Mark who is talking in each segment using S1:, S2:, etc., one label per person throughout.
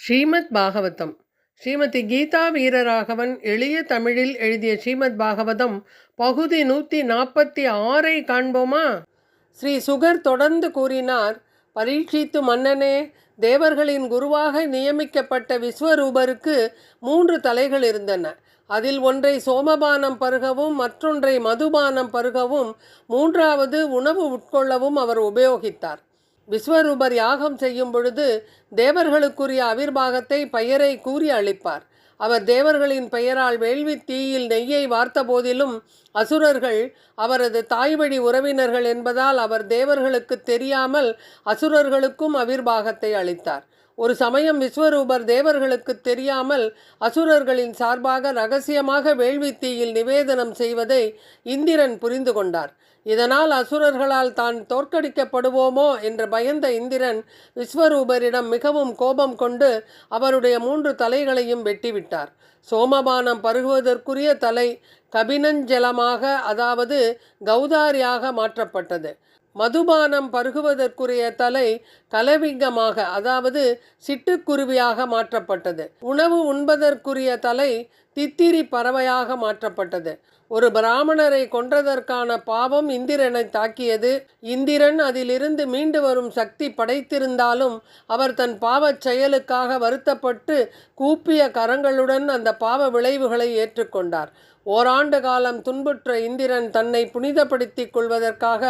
S1: ஸ்ரீமத் பாகவதம். ஸ்ரீமதி கீதா வீரராகவன் எளிய தமிழில் எழுதிய ஸ்ரீமத் பாகவதம் பகுதி 146 காண்போமா? ஸ்ரீ சுகர் தொடர்ந்து கூறினார், பரீட்சித்து மன்னனே, தேவர்களின் குருவாக நியமிக்கப்பட்ட விஸ்வரூபருக்கு 3 தலைகள் இருந்தன. அதில் ஒன்றை சோமபானம் பருகவும், மற்றொன்றை மதுபானம் பருகவும், மூன்றாவது உணவு உட்கொள்ளவும் அவர் உபயோகித்தார். விஸ்வரூபர் யாகம் செய்யும் பொழுது தேவர்களுக்குரிய அவிர்வாகத்தை பெயரை கூறி அளிப்பார். அவர் தேவர்களின் பெயரால் வேள்வி தீயில் நெய்யை வார்த்த போதிலும் அசுரர்கள் அவரது தாய்வழி உறவினர்கள் என்பதால் அவர் தேவர்களுக்கு தெரியாமல் அசுரர்களுக்கும் அவிர்வாகத்தை அளித்தார். ஒரு சமயம் விஸ்வரூபர் தேவர்களுக்கு தெரியாமல் அசுரர்களின் சார்பாக ரகசியமாக வேள்வி தீயில் நிவேதனம் செய்வதை இந்திரன் புரிந்து கொண்டார். இதனால் அசுரர்களால் தான் தோற்கடிக்கப்படுவோமோ என்று பயந்த இந்திரன் விஸ்வரூபரிடம் மிகவும் கோபம் கொண்டு அவருடைய 3 தலைகளையும் வெட்டிவிட்டார். சோமபானம் பருகுவதற்குரிய தலை கபினஞ்சலமாக, அதாவது கௌதாரியாக மாற்றப்பட்டது. மதுபானம் பருகுவதற்குரிய தலை கலவிங்கமாக, அதாவது சிட்டுக்குருவியாக மாற்றப்பட்டது. உணவு உண்பதற்குரிய தலை தித்திரி பறவையாக மாற்றப்பட்டது. ஒரு பிராமணரை கொன்றதற்கான பாவம் இந்திரனை தாக்கியது. இந்திரன் அதிலிருந்து மீண்டு வரும் சக்தி படைத்திருந்தாலும் அவர் தன் பாவச் செயலுக்காக வருத்தப்பட்டு கூப்பிய கரங்களுடன் அந்த பாவ விளைவுகளை ஏற்றுக்கொண்டார். ஓராண்டு காலம் துன்புற்ற இந்திரன் தன்னை புனிதப்படுத்திக் கொள்வதற்காக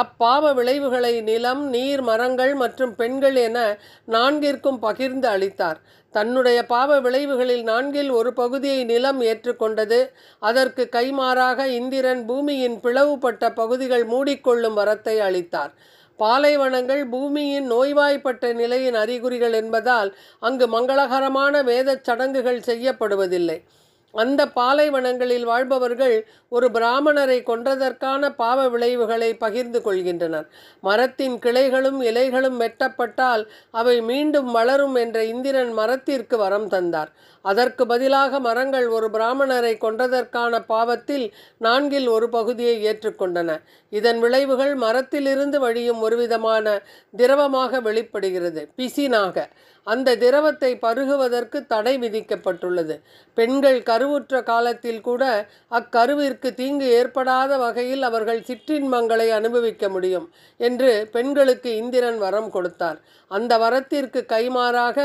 S1: அப்பாவ விளைவுகளை நிலம், நீர், மரங்கள் மற்றும் பெண்கள் என 4ற்கும் பகிர்ந்து அளித்தார். தன்னுடைய பாவ விளைவுகளில் 4ல் ஒரு பகுதியை நிலம் ஏற்றுக்கொண்டது. அதற்கு கைமாறாக இந்திரன் பூமியின் பிளவுபட்ட பகுதிகள் மூடிக்கொள்ளும் வரத்தை அளித்தார். பாலைவனங்கள் பூமியின் நோய்வாய்ப்பட்ட நிலையின் அறிகுறிகள் என்பதால் அங்கு மங்களகரமான வேத சடங்குகள் செய்யப்படுவதில்லை. அந்த பாலைவனங்களில் வாழ்பவர்கள் ஒரு பிராமணரை கொன்றதற்கான பாவ விளைவுகளை பகிர்ந்து கொள்கின்றனர். மரத்தின் கிளைகளும் இலைகளும் வெட்டப்பட்டால் அவை மீண்டும் வளரும் என்ற இந்திரன் மரத்திற்கு வரம் தந்தார். அதற்கு பதிலாக மரங்கள் ஒரு பிராமணரை கொன்றதற்கான பாவத்தில் 4ல் ஒரு பகுதியை ஏற்றுக்கொண்டன. இதன் விளைவுகள் மரத்திலிருந்து வழியும் ஒருவிதமான திரவமாக வெளிப்படுகிறது, பிசினாக. அந்த திரவத்தை பருகுவதற்கு தடை விதிக்கப்பட்டுள்ளது. பெண்கள் கருவுற்ற காலத்தில் கூட அக்கருவிற்கு தீங்கு ஏற்படாத வகையில் அவர்கள் சிற்றின்பங்களை அனுபவிக்க முடியும் என்று பெண்களுக்கு இந்திரன் வரம் கொடுத்தார். அந்த வரத்திற்கு கைமாறாக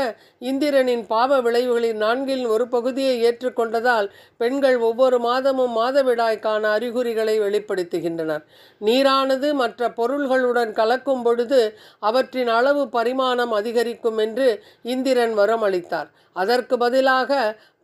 S1: இந்திரனின் பாவ விளைவுகளின் 4ல் ஒரு பகுதியை ஏற்றுக்கொண்டதால் பெண்கள் ஒவ்வொரு மாதமும் மாதவிடாய்க்கான அறிகுறிகளை வெளிப்படுத்துகின்றனர். நீரானது மற்ற பொருள்களுடன் கலக்கும் பொழுது அவற்றின் அளவு பரிமாணம் அதிகரிக்கும் என்று இந்திரன் வரம் அளித்தார். அதற்கு பதிலாக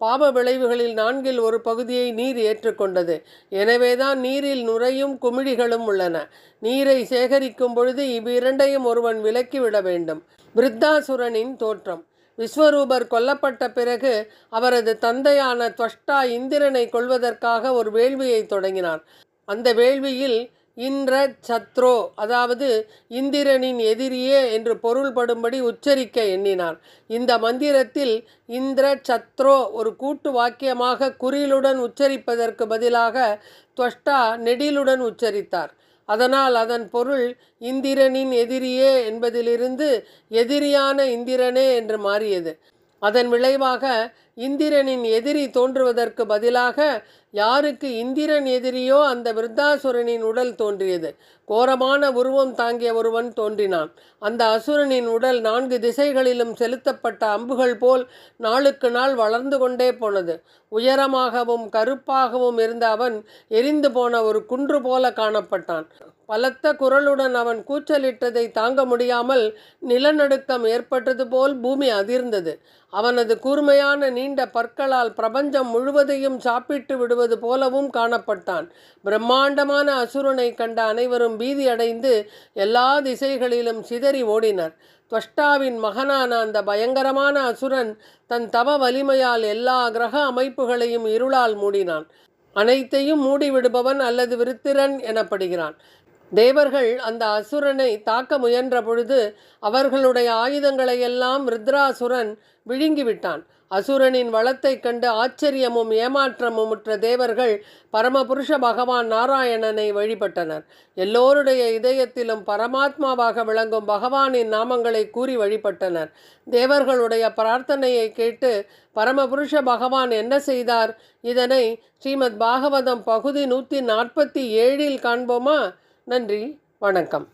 S1: பாவ விளைவுகளில் 4ல் ஒரு பகுதியை நீர் ஏற்றுக்கொண்டது. எனவேதான் நீரில் நுரையும் குமிழிகளும் உள்ளன. நீரை சேகரிக்கும் பொழுது இவ்விரண்டையும் ஒருவன் விலக்கிவிட வேண்டும். விருத்தாசுரனின் தோற்றம். விஸ்வரூபர் கொல்லப்பட்ட பிறகு அவரது தந்தையான துவஷ்டா இந்திரனை கொல்வதற்காக ஒரு வேள்வியை தொடங்கினார். அந்த வேள்வியில் இந்திர சத்ரோ, அதாவது இந்திரனின் எதிரியே என்று பொருள்படும்படி உச்சரிக்க எண்ணினார். இந்த மந்திரத்தில் இந்திர சத்ரோ ஒரு கூட்டு வாக்கியமாக குறிலுடன் உச்சரிப்பதற்கு பதிலாக துவஷ்டா நெடிலுடன் உச்சரித்தார். அதனால் அதன் பொருள் இந்திரனின் எதிரியே என்பதிலிருந்து எதிரியான இந்திரனே என்று மாறியது. அதன் விளைவாக இந்திரனின் எதிரி தோன்றுவதற்கு பதிலாக யாருக்கு இந்திரன் எதிரியோ அந்த விருத்தாசுரனின் உடல் தோன்றியது. கோரமான உருவம் தாங்கிய ஒருவன் தோன்றினான். அந்த அசுரனின் உடல் 4 திசைகளிலும் செலுத்தப்பட்ட அம்புகள் போல் நாளுக்கு நாள் வளர்ந்து கொண்டே போனது. உயரமாகவும் கருப்பாகவும் இருந்த அவன் எரிந்து போன ஒரு குன்று போல காணப்பட்டான். பலத்த குரலுடன் அவன் கூச்சலிட்டதை தாங்க முடியாமல் நிலநடுக்கம் ஏற்பட்டது போல் பூமி அதிர்ந்தது. அவனது கூர்மையான நீண்ட பற்களால் பிரபஞ்சம் முழுவதையும் சாப்பிட்டு விடுவது போலவும் காணப்பட்டான். பிரம்மாண்டமான அசுரனை கண்ட அனைவரும் பீதி அடைந்து எல்லா திசைகளிலும் சிதறி ஓடினர். துவஷ்டாவின் மகனான அந்த பயங்கரமான அசுரன் தன் தவ வலிமையால் எல்லா கிரக அமைப்புகளையும் இருளால் மூடினான். அனைத்தையும் மூடிவிடுபவன் அல்லது விருத்திரன் எனப்படுகிறான். தேவர்கள் அந்த அசுரனை தாக்க முயன்ற பொழுது அவர்களுடைய ஆயுதங்களை எல்லாம் ருத்ராசுரன் விழுங்கிவிட்டான். அசுரனின் வளத்தைக் கண்டு ஆச்சரியமும் ஏமாற்றமும் உற்ற தேவர்கள் பரமபுருஷ பகவான் நாராயணனை வழிபட்டனர். எல்லோருடைய இதயத்திலும் பரமாத்மாவாக விளங்கும் பகவானின் நாமங்களை கூறி வழிபட்டனர். தேவர்களுடைய பிரார்த்தனையை கேட்டு பரமபுருஷ பகவான் என்ன செய்தார்? இதனை ஸ்ரீமத் பாகவதம் பகுதி 147 காண்போமா? நன்றி, வணக்கம்.